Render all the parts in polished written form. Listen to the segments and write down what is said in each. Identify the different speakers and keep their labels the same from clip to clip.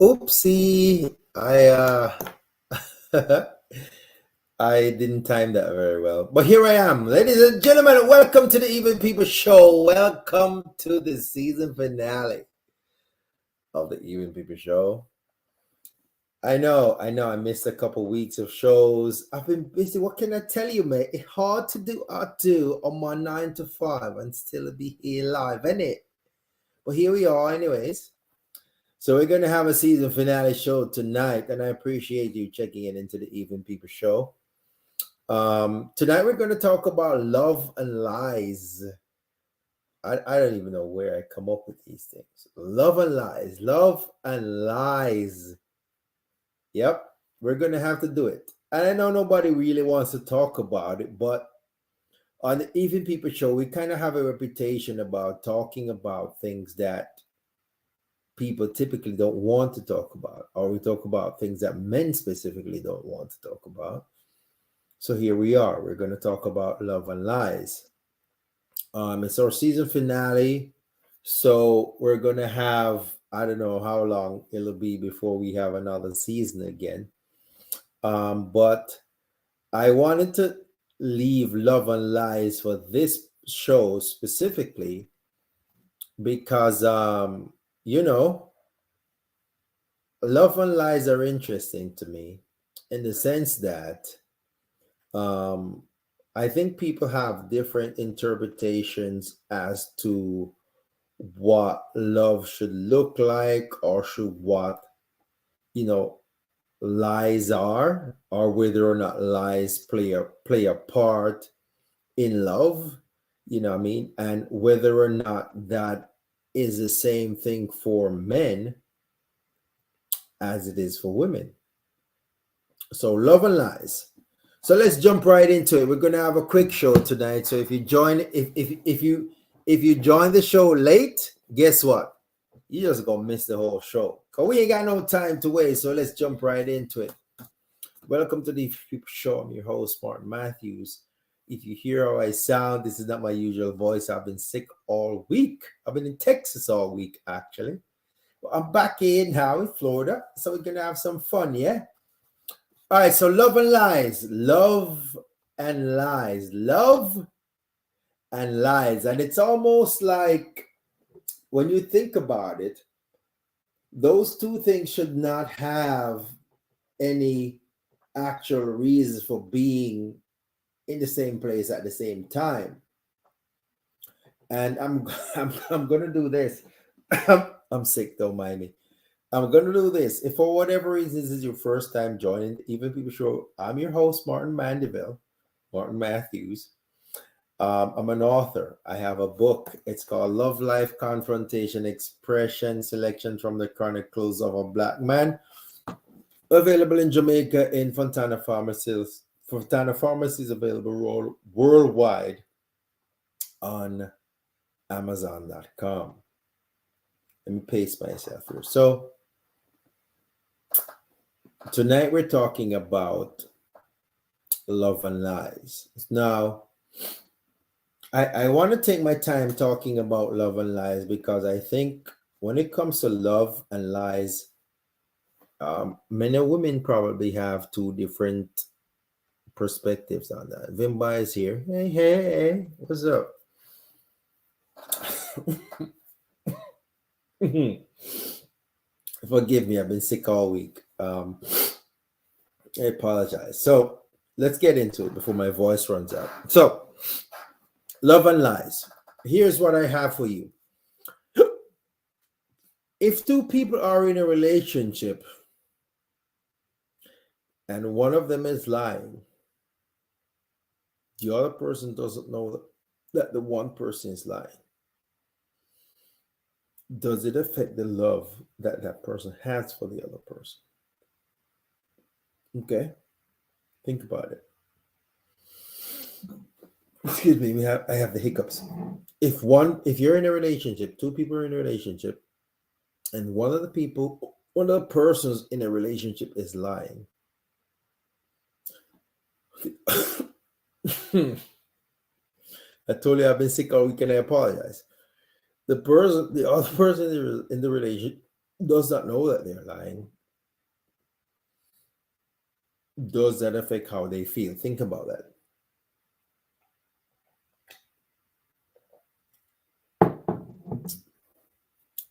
Speaker 1: Oopsie. I didn't time that very well. But here I am. Ladies and gentlemen, welcome to the Even People Show. Welcome to the season finale of the Even People Show. I know, I missed a couple weeks of shows. I've been busy. What can I tell you, mate? It's hard to do on my 9 to 5 and still be here live, isn't it? But here we are anyways. So we're going to have a season finale show tonight, and I appreciate you checking in into the Even People Show. Tonight we're going to talk about love and lies. I don't even know where I come up with these things. Love and lies. Yep, we're going to have to do it. And I know nobody really wants to talk about it, but on the Even People Show, we kind of have a reputation about talking about things that people typically don't want to talk about, or we talk about things that men specifically don't want to talk about. So here we are. We're going to talk about love and lies. It's our season finale, so we're going to have, I don't know how long it'll be before we have another season again. But I wanted to leave love and lies for this show specifically because love and lies are interesting to me in the sense that I think people have different interpretations as to what love should look like, or should what, lies are, or whether or not lies play a part in love, you know what I mean? And whether or not that is the same thing for men as it is for women. So love and lies. So let's jump right into it. We're going to have a quick show tonight. So if you join the show late, guess what? You just gonna miss the whole show, because we ain't got no time to waste. So let's jump right into it. Welcome to the People Show. I'm your host, Martin Matthews. If you hear how I sound, this is not my usual voice. I've been sick all week. I've been in Texas all week, actually. Well, I'm back in now in Florida, so we're gonna have some fun, yeah? All right, so love and lies. Love and lies. Love and lies. And it's almost like, when you think about it, those two things should not have any actual reasons for being in the same place at the same time. And I'm gonna do this. I'm sick, don't mind me. I'm gonna do this. If for whatever reason this is your first time joining the Even People Show, I'm your host, Martin Matthews. I'm an author. I have a book. It's called Love, Life, Confrontation, Expression, Selection from the Chronicles of a Black Man. Available in Jamaica in Fontana Pharmacies. Fontana Pharmacies available worldwide on Amazon.com. Let me paste myself here. So tonight we're talking about love and lies. Now, I want to take my time talking about love and lies because I think when it comes to love and lies, men and women probably have two different perspectives on that. Vimba is here. Hey, hey, hey, what's up? Forgive me, I've been sick all week. I apologize. So let's get into it before my voice runs out. So, love and lies. Here's what I have for you. If two people are in a relationship and one of them is lying, the other person doesn't know that the one person is lying. Does it affect the love that that person has for the other person? Okay, think about it. Excuse me, I have the hiccups. If you're in a relationship, two people are in a relationship, and one of the persons in a relationship is lying. I told you I've been sick all week and I apologize. The other person in the relationship does not know that they're lying. Does that affect how they feel? Think about that.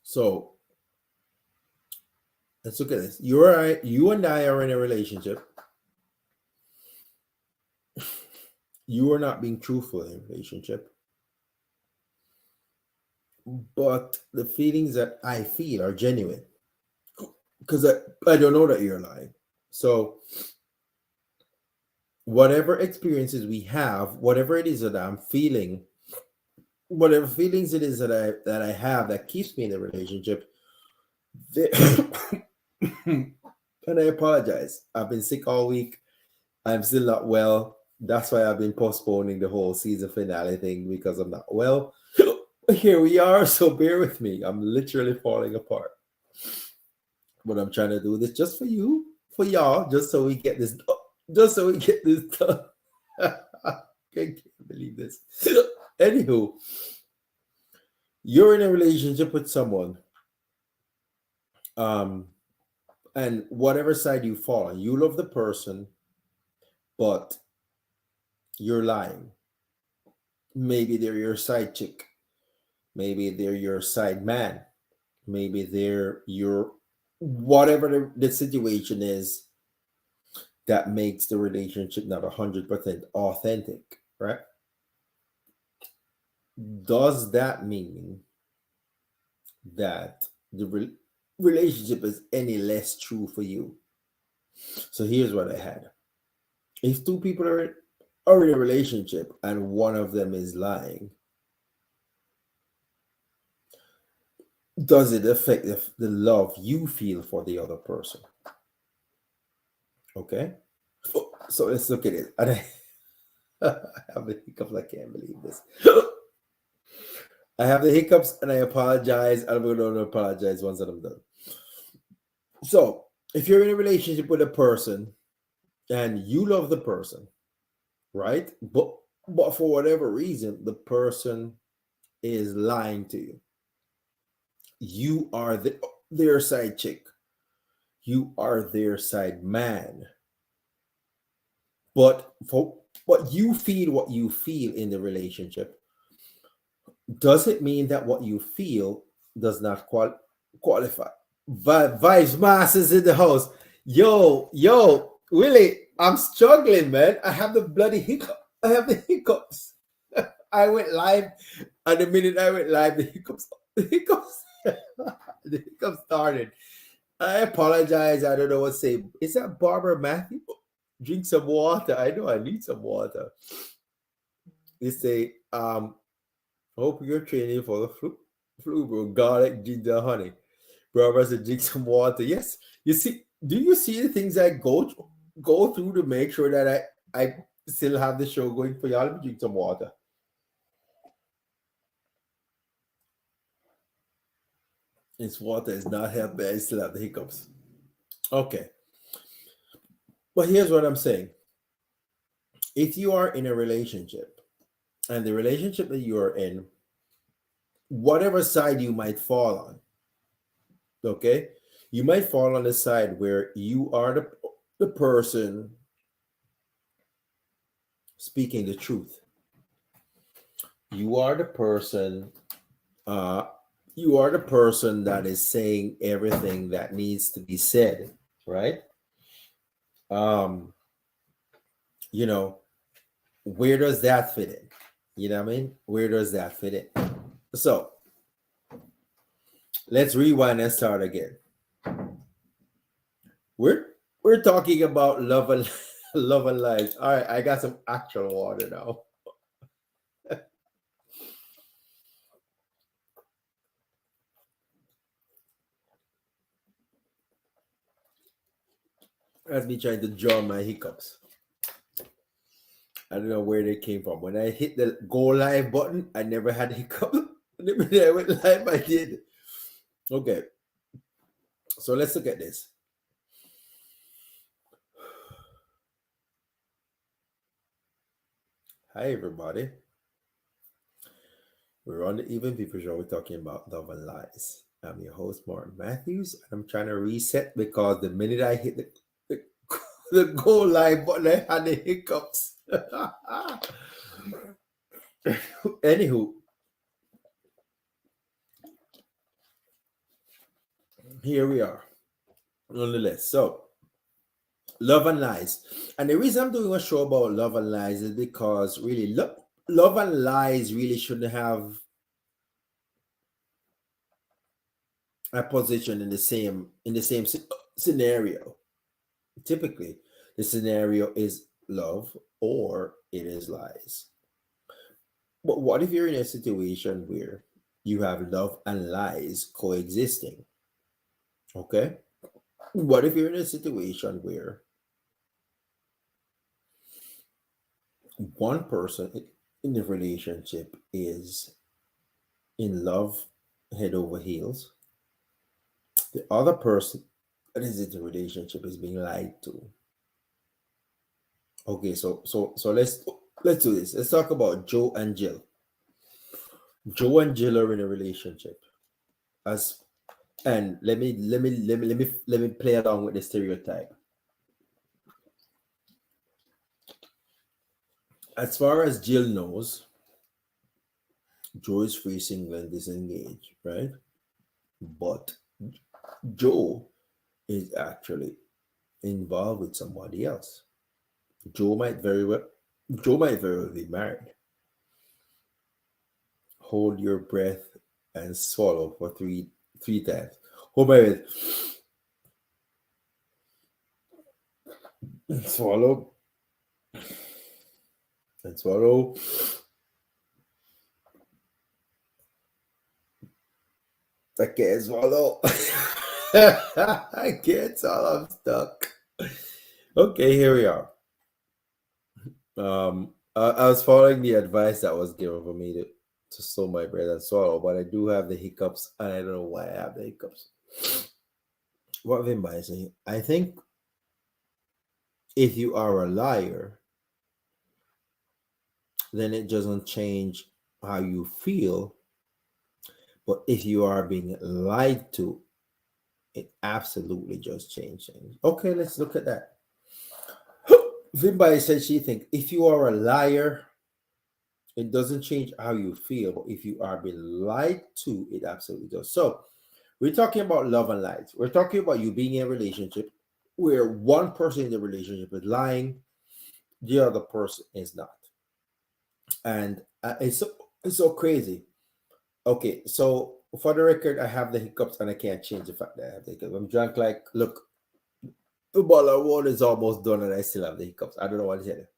Speaker 1: So let's look at this. You and I are in a relationship. You are not being truthful in a relationship. But the feelings that I feel are genuine. Because I don't know that you're lying. So whatever experiences we have, whatever it is that I'm feeling, whatever feelings it is that I have that keeps me in a relationship, and I apologize. I've been sick all week. I'm still not well. That's why I've been postponing the whole season finale thing because I'm not well. Here we are, so bear with me. I'm literally falling apart. But I'm trying to do this just for you, for y'all, just so we get this done. I can't believe this. Anywho, you're in a relationship with someone, and whatever side you fall on, you love the person, but you're lying. Maybe they're your side chick. Maybe they're your side man. Maybe they're your whatever the situation is that makes the relationship not 100% authentic, right? Does that mean that the relationship is any less true for you? So here's what I had. If two people are in a relationship and one of them is lying, does it affect the love you feel for the other person? Okay, so let's look at it. And I have the hiccups. I can't believe this. I have the hiccups and I apologize. I'm going to apologize once that I'm done. So if you're in a relationship with a person and you love the person, right? But for whatever reason, the person is lying to you. You are their side chick. You are their side man. But for what you feel in the relationship, does it mean that what you feel does not qualify? Vice Masters in the house. Yo, Willie, I'm struggling, man. I have the bloody hiccup. I have the hiccups. I went live, and the minute I went live, the hiccups, the hiccups started. I apologize. I don't know what to say. Is that Barbara Matthew? Drink some water. I know I need some water. They say, hope you're training for the flu, bro. Garlic, ginger, honey. Barbara said, drink some water. Yes. You see, do you see the things I go through to make sure that I still have the show going for y'all? Let me drink some water. This water is not helping. I still have the hiccups. Okay. But here's what I'm saying. If you are in a relationship and the relationship that you are in, whatever side you might fall on, okay, you might fall on the side where you are the person speaking the truth. You are the person. Uh, you are the person that is saying everything that needs to be said, right? Um, you know, where does that fit in? You know what I mean? Where does that fit in? So let's rewind and start again. We're we're talking about love and love and life. All right, I got some actual water now. That's me trying to draw my hiccups. I don't know where they came from. When I hit the go live button, I never had a hiccup. When I went live, I did. Okay, so let's look at this. Hi, everybody. We're on the Even People Show. We're talking about love and lies. I'm your host, Martin Matthews. I'm trying to reset because the minute I hit the, the go live button, I had the hiccups. Anywho, here we are nonetheless. So, love and lies. And the reason I'm doing a show about love and lies is because really, love and lies really shouldn't have a position in the same scenario. Typically, the scenario is love or it is lies. But what if you're in a situation where you have love and lies coexisting? Okay. What if you're in a situation where one person in the relationship is in love head over heels, the other person that is in the relationship is being lied to? Okay, so let's do this. Let's talk about Joe and Jill. Joe and Jill are in a relationship. As and let me play along with the stereotype. As far as Jill knows, Joe is free, single, and disengaged, right? But Joe is actually involved with somebody else. Joe might very well Joe might very well be married. Hold your breath and swallow for three times. Hold my breath and swallow and swallow. I can't swallow. I can't swallow. I'm stuck. Okay, here we are. I was following the advice that was given for me to slow my breath and swallow, but I do have the hiccups, and I don't know why I have the hiccups. What have I been saying? I think if you are a liar, then it doesn't change how you feel. But if you are being lied to, it absolutely just changes things. Okay, let's look at that. Vimbai said she thinks if you are a liar, it doesn't change how you feel. But if you are being lied to, it absolutely does. So we're talking about love and lies. We're talking about you being in a relationship where one person in the relationship is lying, the other person is not. And it's so crazy. Okay, so for the record, I have the hiccups and I can't change the fact that I have the hiccups. I'm drunk like, look, the bottle of water is almost done and I still have the hiccups. I don't know what is it.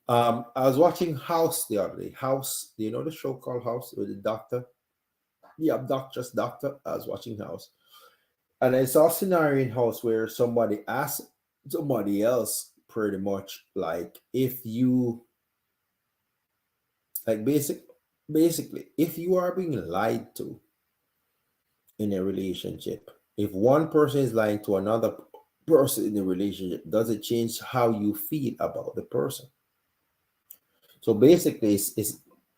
Speaker 1: I was watching House the other day. House, do you know the show called House with the doctor? Yeah, doctor's doctor. I was watching House. And I saw a scenario in House where somebody asked somebody else pretty much like if you like basically if you are being lied to in a relationship, if one person is lying to another person in the relationship, does it change how you feel about the person? So basically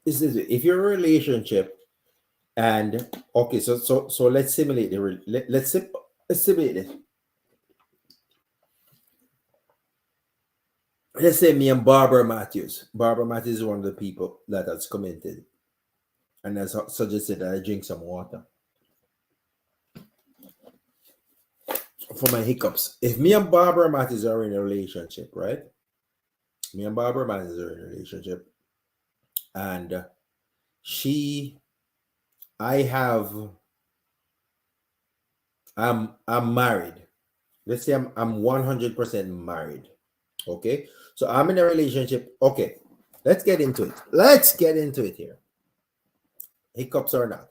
Speaker 1: if you're in a relationship and okay, so let's simulate let's simulate it. let's say me and Barbara Matthews. Barbara Matthews is one of the people that has commented and has suggested that I drink some water for my hiccups. If me and Barbara Matthews are in a relationship, right? Me and Barbara Matthews are in a relationship, and she, I have, I'm married. Let's say I'm 100% married. Okay, so I'm in a relationship. Okay, let's get into it. Let's get into it here. Hiccups or not.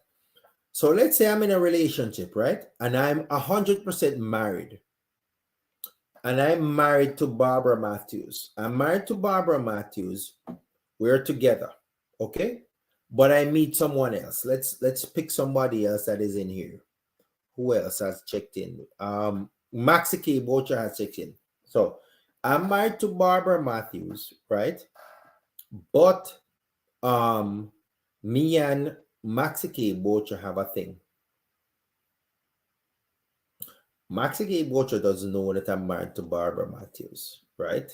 Speaker 1: So let's say I'm in a relationship, right? And I'm 100% married. And I'm married to Barbara Matthews. I'm married to Barbara Matthews. We're together. Okay? But I meet someone else. Let's pick somebody else that is in here. Who else has checked in? Maxi K. Bocha has checked in. So I'm married to Barbara Matthews, right? But me and Maxi K. Bocha have a thing. Maxi K. Bocha doesn't know that I'm married to Barbara Matthews, right?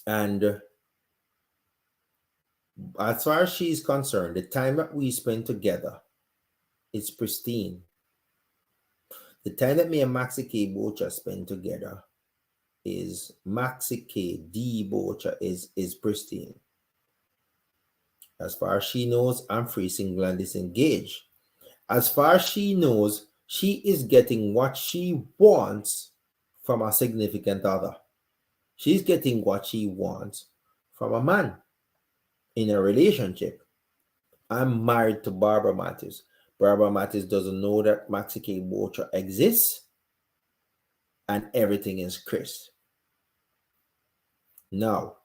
Speaker 1: And as far as she's concerned, the time that we spend together is pristine. The time that me and Maxi K. Bocha spend together is Maxi K. D. Bocha is pristine. As far as she knows, I'm free, single, and disengaged. As far as she knows, she is getting what she wants from a significant other. She's getting what she wants from a man in a relationship. I'm married to Barbara Matthews. Barbara Matthews doesn't know that Maxi K. Bocha exists, and everything is Chris. Now,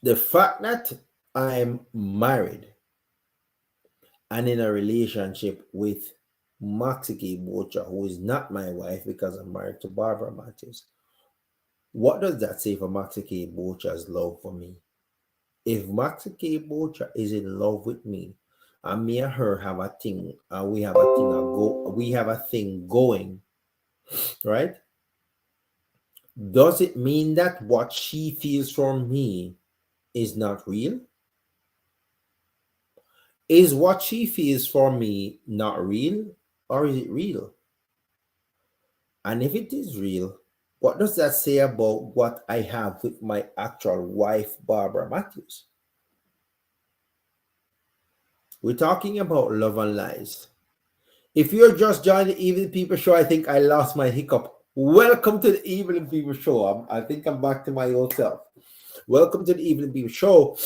Speaker 1: the fact that I'm married and in a relationship with Maxi K. Bocha, who is not my wife because I'm married to Barbara Matthews, what does that say for Maxi K. Bocha's love for me? If Maxi K. Bocha is in love with me, and me and her have a thing, and we have a thing going, right? Does it mean that what she feels for me is not real? Is what she feels for me not real, or is it real? And if it is real, what does that say about what I have with my actual wife, Barbara Matthews? We're talking about love and lies. If you're just joining the Evening People Show, I think I lost my hiccup. Welcome to the Evening People Show. I think I'm back to my old self. Welcome to the Evening People Show.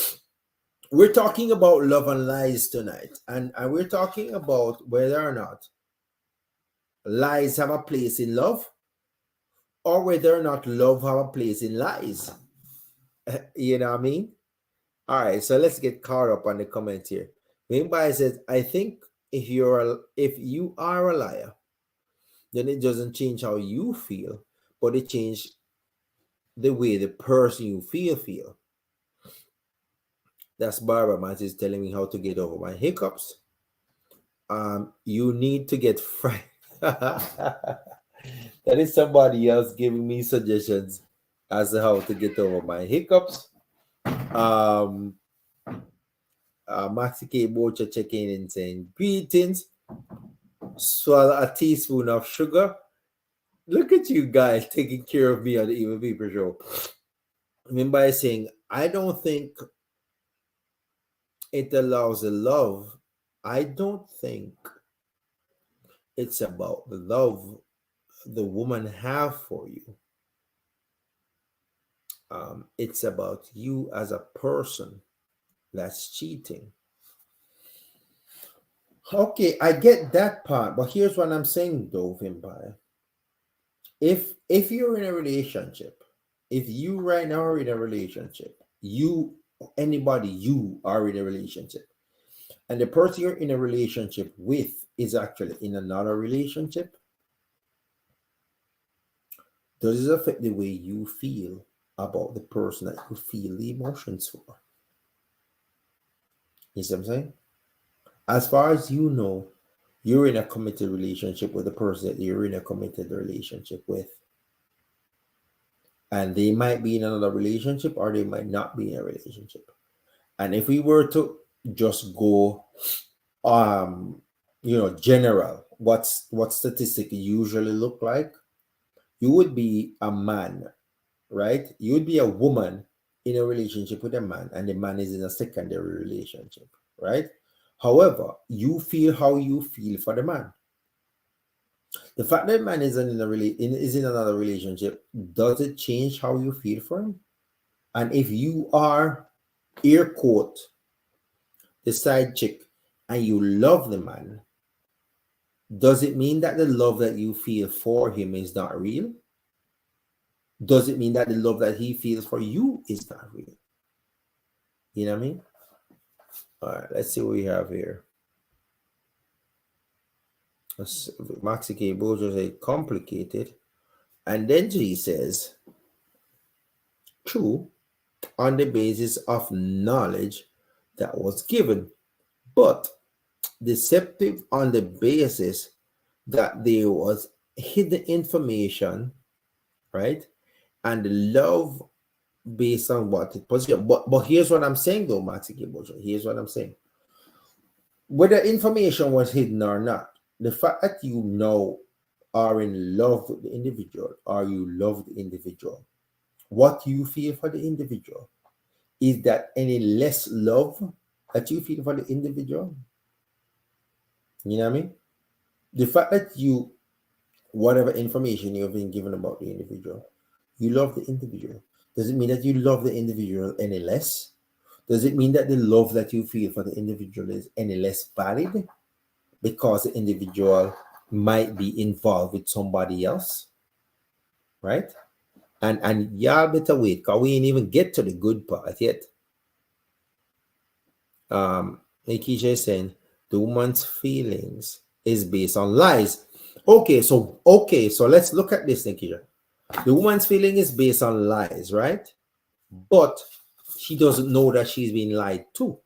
Speaker 1: We're talking about love and lies tonight. And we're talking about whether or not lies have a place in love, or whether or not love have a place in lies. You know what I mean? All right, so let's get caught up on the comments here. Wimbai says, I think if you are a liar, then it doesn't change how you feel, but it changes the way the person you feel. That's Barbara Matthews telling me how to get over my hiccups. You need to get fried. That is somebody else giving me suggestions as to how to get over my hiccups. Maxi K. Bocha checking in saying, greetings. Swallow a teaspoon of sugar. Look at you guys taking care of me on the Evil People Show. By saying, I don't think it allows the love. I don't think it's about the love the woman have for you. It's about you as a person that's cheating. Okay, I get that part, but here's what I'm saying though, Vampire. If you're in a relationship, if you right now are in a relationship, you are in a relationship, and the person you're in a relationship with is actually in another relationship, does it affect the way you feel about the person that you feel the emotions for? You see what I'm saying? As far as you know, you're in a committed relationship with the person that you're in a committed relationship with. and they might be in another relationship or they might not be in a relationship. And if we were to just go general, what statistic usually look like, you would be a man, right? You would be a woman in a relationship with a man, and the man is in a secondary relationship, right? However, you feel how you feel for the man. The fact that man is is in another relationship, does it change how you feel for him? And if you are, air quote, the side chick, and you love the man, does it mean that the love that you feel for him is not real? Does it mean that the love that he feels for you is not real? You know what I mean? All right, let's see what we have here. Maxi K. Bojo say complicated. And then he says, true, on the basis of knowledge that was given, but deceptive on the basis that there was hidden information, right? And the love based on what it was. But here's what I'm saying though, Maxi K. Bojo. Here's what I'm saying. Whether information was hidden or not, the fact that you know are in love with the individual or you love the individual, what you feel for the individual, is that any less love that you feel for the individual? You know what I mean? The fact that you, whatever information you've been given about the individual, you love the individual. Does it mean that you love the individual any less? Does it mean that the love that you feel for the individual is any less valid because the individual might be involved with somebody else? Right? And y'all better wait, because we ain't even get to the good part yet. Nikisha is saying the woman's feelings is based on lies. Okay, so let's look at this, Nikisha. The woman's feeling is based on lies, right? But she doesn't know that she's being lied to.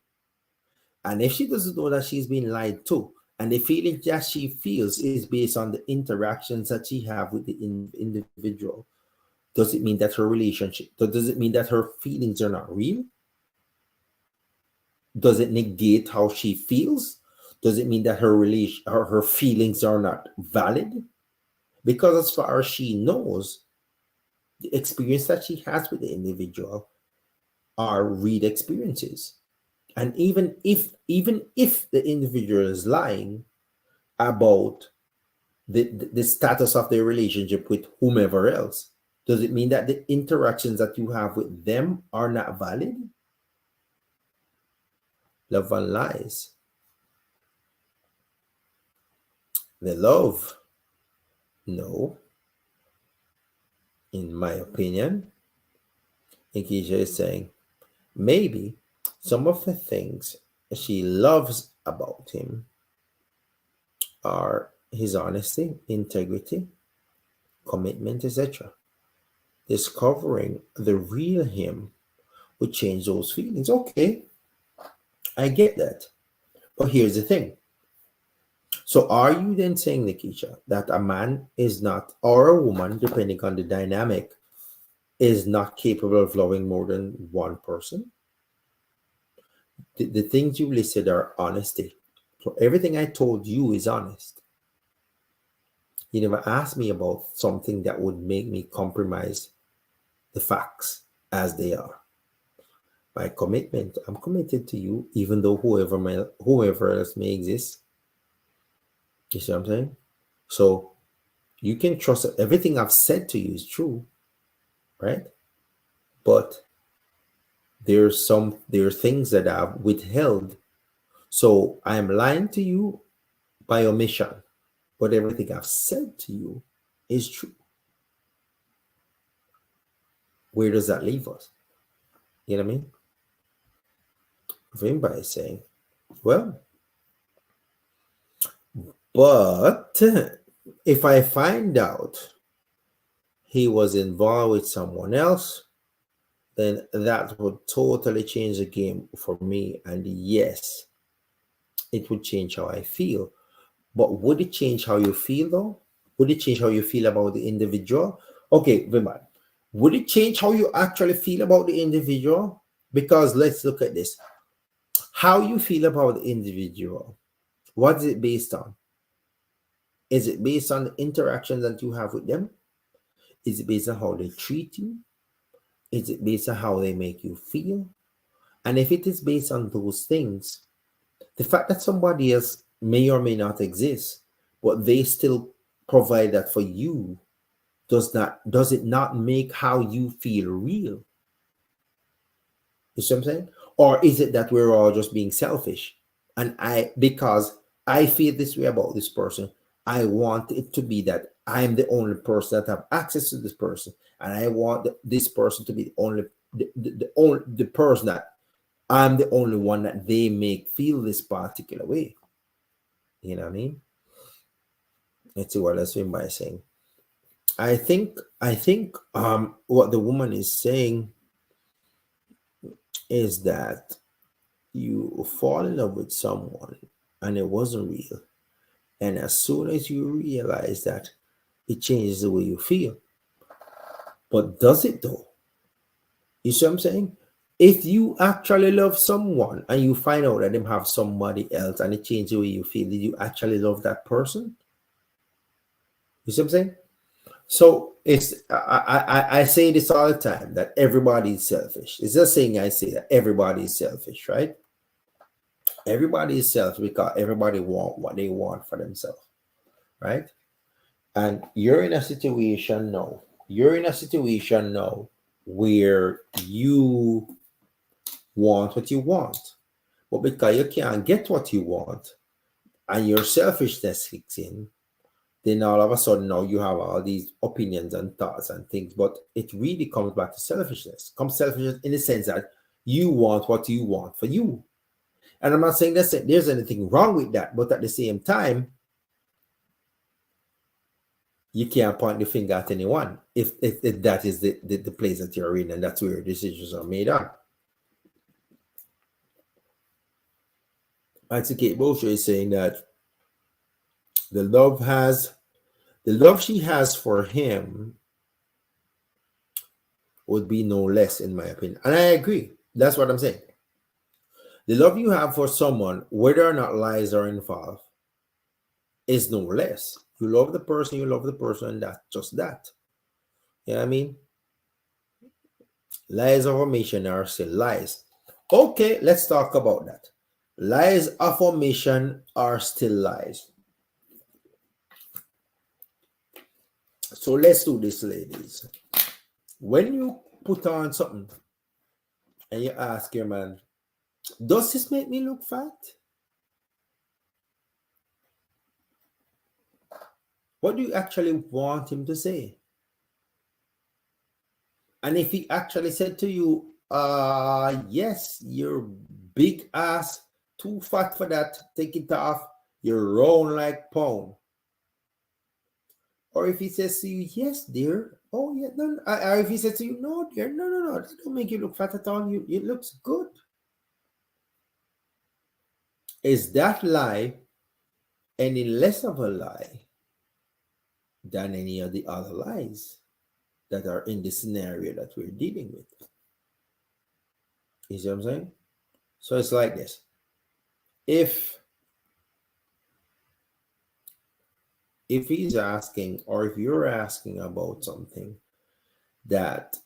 Speaker 1: And if she doesn't know that she's being lied to, and the feeling that she feels is based on the interactions that she have with the individual, does it mean that her relationship, does it mean that her feelings are not real? Does it negate how she feels? Does it mean that her feelings are not valid? Because as far as she knows, the experience that she has with the individual are real experiences. And even if the individual is lying about the status of their relationship with whomever else, does it mean that the interactions that you have with them are not valid? Love and lies. The love, no. In my opinion, Nikisha is saying, maybe some of the things she loves about him are his honesty, integrity, commitment, etc. Discovering the real him would change those feelings. Okay, I get that. But here's the thing. So are you then saying, Nikisha, that a man is not, or a woman, depending on the dynamic, is not capable of loving more than one person? The things you listed are honesty. So everything I told you is honest. You never asked me about something that would make me compromise the facts as they are. My commitment, I'm committed to you, even though whoever else may exist. You see what I'm saying? So you can trust that everything I've said to you is true, right? But there are things that I've withheld. So I'm lying to you by omission, but everything I've said to you is true. Where does that leave us? You know what I mean? Vimba is saying, well, but if I find out he was involved with someone else, then that would totally change the game for me. And yes, it would change how I feel. But would it change how you feel though? Would it change how you feel about the individual? Okay, Vimba, would it change how you actually feel about the individual? Because let's look at this. How you feel about the individual, what is it based on? Is it based on the interaction that you have with them? Is it based on how they treat you? Is it based on how they make you feel? And if it is based on those things, the fact that somebody else may or may not exist, but they still provide that for you, does it not make how you feel real? You see what I'm saying? Or is it that we're all just being selfish? And because I feel this way about this person, I want it to be that I'm the only person that have access to this person, and I want this person to be the person that I'm the only one that they make feel this particular way. You know what I mean? Let's see what else we by saying. I think what the woman is saying is that you fall in love with someone and it wasn't real. And as soon as you realize that, it changes the way you feel. But does it though? You see what I'm saying? If you actually love someone and you find out that them have somebody else and it changes the way you feel, did you actually love that person? You see what I'm saying? So it's I say this all the time, that everybody is selfish. It's just saying I say that everybody is selfish, right? Everybody is selfish because everybody want what they want for themselves, right? And you're in a situation now. Where you want what you want, but because you can't get what you want, and your selfishness kicks in, then all of a sudden now you have all these opinions and thoughts and things. But it really comes back to selfishness. Selfishness in the sense that you want what you want for you. And I'm not saying that there's anything wrong with that, but at the same time, you can't point the finger at anyone if that is the place that you're in, and that's where decisions are made on. I'd say Kate Bosher is saying that the love she has for him would be no less, in my opinion. And I agree. That's what I'm saying. The love you have for someone, whether or not lies are involved, is no less. You love the person, and that's just that. You know what I mean? Lies of omission are still lies. Okay, let's talk about that. Lies of omission are still lies. So let's do this, ladies. When you put on something and you ask your man, does this make me look fat? What do you actually want him to say? And if he actually said to you, yes, you're big ass, too fat for that, take it off, you're round like pound. Or if he says to you, yes, dear, oh yeah, no, or if he says to you, no, dear, no, that don't make you look fat at all, it looks good. Is that lie any less of a lie than any of the other lies that are in the scenario that we're dealing with? You see what I'm saying? So it's like this. If he's asking, or if you're asking about something that,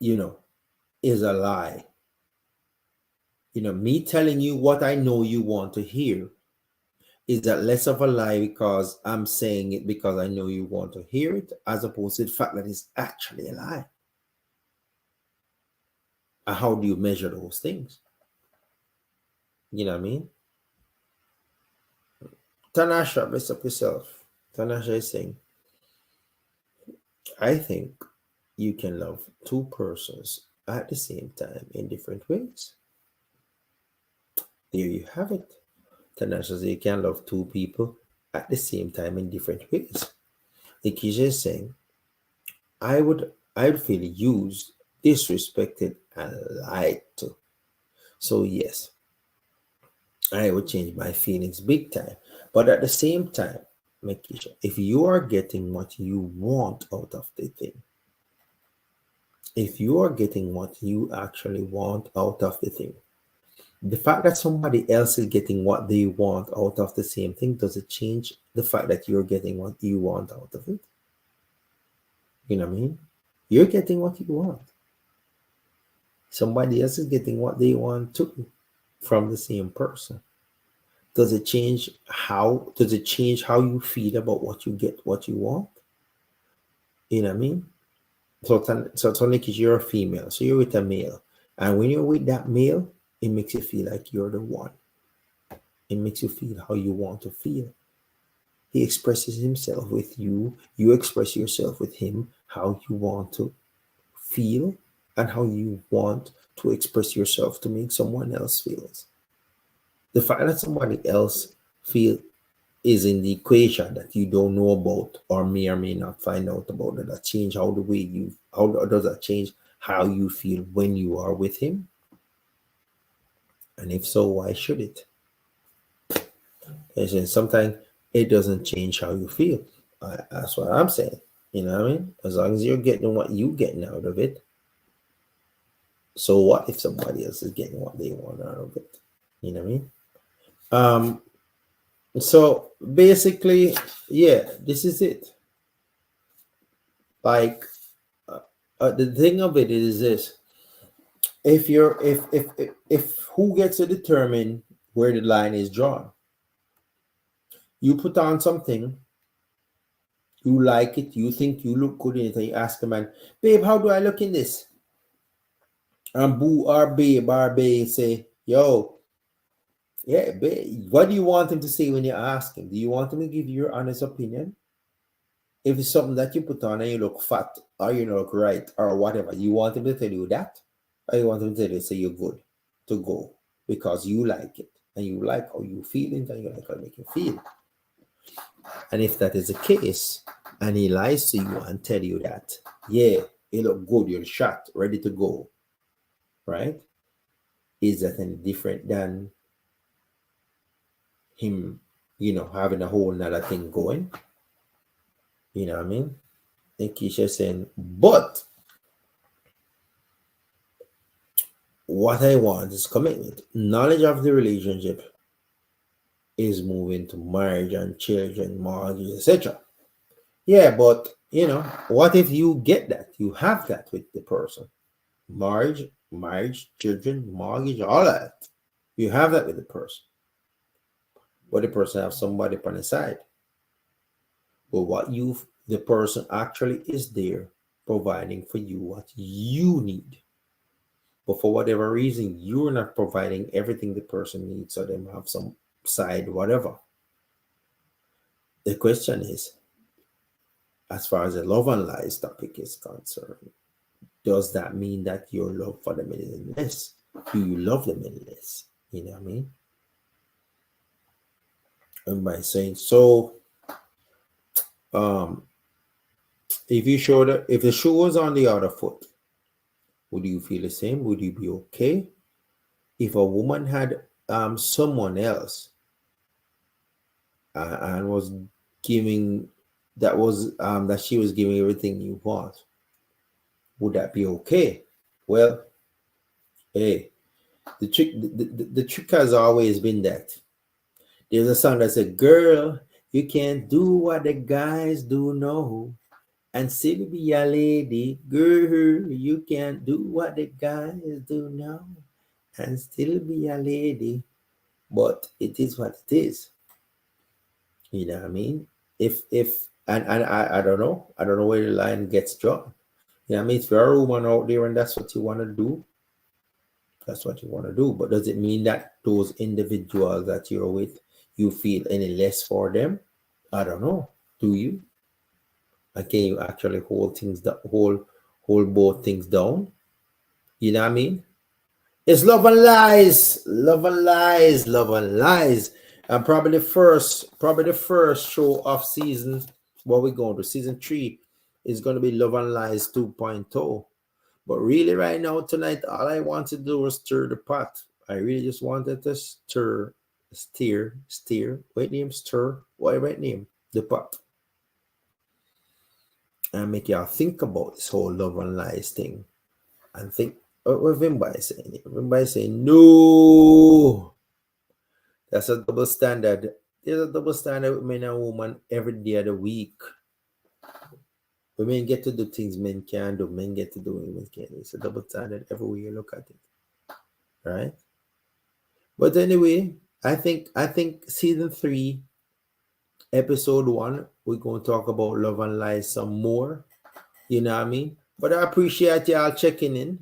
Speaker 1: is a lie, me telling you what I know you want to hear, is that less of a lie because I'm saying it because I know you want to hear it, as opposed to the fact that it's actually a lie? And how do you measure those things? You know what I mean? Tanasha, bless up yourself. Tanasha is saying, I think you can love two persons at the same time in different ways. There you have it. Tanasha says you can love two people at the same time in different ways. Nikisha is saying, I would feel used, disrespected, and lied to. So yes, I would change my feelings big time. But at the same time, Makisha, if you are getting what you want out of the thing, if you are getting what you actually want out of the thing, the fact that somebody else is getting what they want out of the same thing, does it change the fact that you're getting what you want out of it? You know what I mean? You're getting what you want. Somebody else is getting what they want too from the same person. Does it change how you feel about what you get, what you want? You know what I mean? So Nikki, you're a female, so you're with a male. And when you're with that male, it makes you feel like you're the one. It makes you feel how you want to feel. He expresses himself with you. You express yourself with him, how you want to feel and how you want to express yourself to make someone else feel. The fact that somebody else feel is in the equation that you don't know about or may not find out about, that change how the way you, how does that change how you feel when you are with him? And if so, why should it? And sometimes it doesn't change how you feel. That's what I'm saying. You know what I mean? As long as you're getting what you getting out of it, so what if somebody else is getting what they want out of it? You know what I mean? So basically, yeah, this is it. Like, the thing of it is this: if who gets to determine where the line is drawn? You put on something, you like it, you think you look good in it, and you ask a man, babe, how do I look in this? And boo or babe say, yo, yeah, babe, what do you want him to say when you ask him? Do you want him to give you your honest opinion? If it's something that you put on and you look fat or you look right or whatever, you want him to tell you that? Or you want him to tell you, say you're good to go because you like it and you like how you feel it and you like how it make you feel. And if that is the case, and he lies to you and tell you that, yeah, you look good, you're shot, ready to go, right? Is that any different than him, having a whole nother thing going? You know what I mean? And Keisha saying, but what I want is commitment. Knowledge of the relationship is moving to marriage and children, mortgage, etc. Yeah, but what if you get that? You have that with the person. Marriage, children, mortgage, all that. You have that with the person. But the person have somebody on the side. But the person actually is there providing for you what you need. But for whatever reason, you're not providing everything the person needs, so they have some side, whatever. The question is, as far as the love and lies topic is concerned, does that mean that your love for them is less? Do you love them any less? You know what I mean? And by saying so, if the shoe was on the other foot, would you feel the same? Would you be okay if a woman had someone else and was giving that she was giving everything you want? Would that be okay? Well, hey, the trick has always been that there's a song that said, "Girl, you can't do what the guys do, no, and still be a lady. Girl, you can't do what the guys do now, and still be a lady." But it is what it is. You know what I mean? If and I don't know. I don't know where the line gets drawn. You know what I mean? If you're a woman out there and that's what you want to do, that's what you want to do. But does it mean that those individuals that you're with, you feel any less for them? I don't know. Do you? And can you actually hold both things down? You know what I mean? It's love and lies, love and lies, love and lies. And probably the first show of season, what we're going to season 3 is going to be Love and Lies 2.0. But really, right now, tonight, all I want to do was stir the pot. I really just wanted to steer, what name, stir, whatever name, the pot. And make y'all think about this whole love and lies thing. and think what Vimba is saying. Vimba is saying, no, that's a double standard. There's a double standard with men and women every day of the week. Women get to do things men can't do. Men get to do what women can't do. It's a double standard everywhere you look at it. Right? But anyway, I think season 3, episode 1, we're going to talk about love and lies some more. You know what I mean? But I appreciate y'all checking in.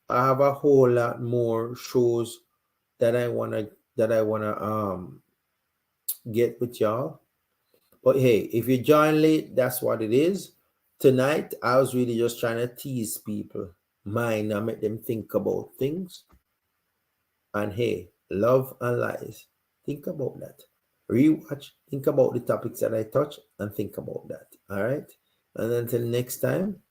Speaker 1: I have a whole lot more shows that I wanna get with y'all. But hey, if you join late, that's what it is. Tonight, I was really just trying to tease people mind and make them think about things. And hey, love and lies. Think about that. Rewatch, think about the topics that I touch, and think about that. All right? And until next time.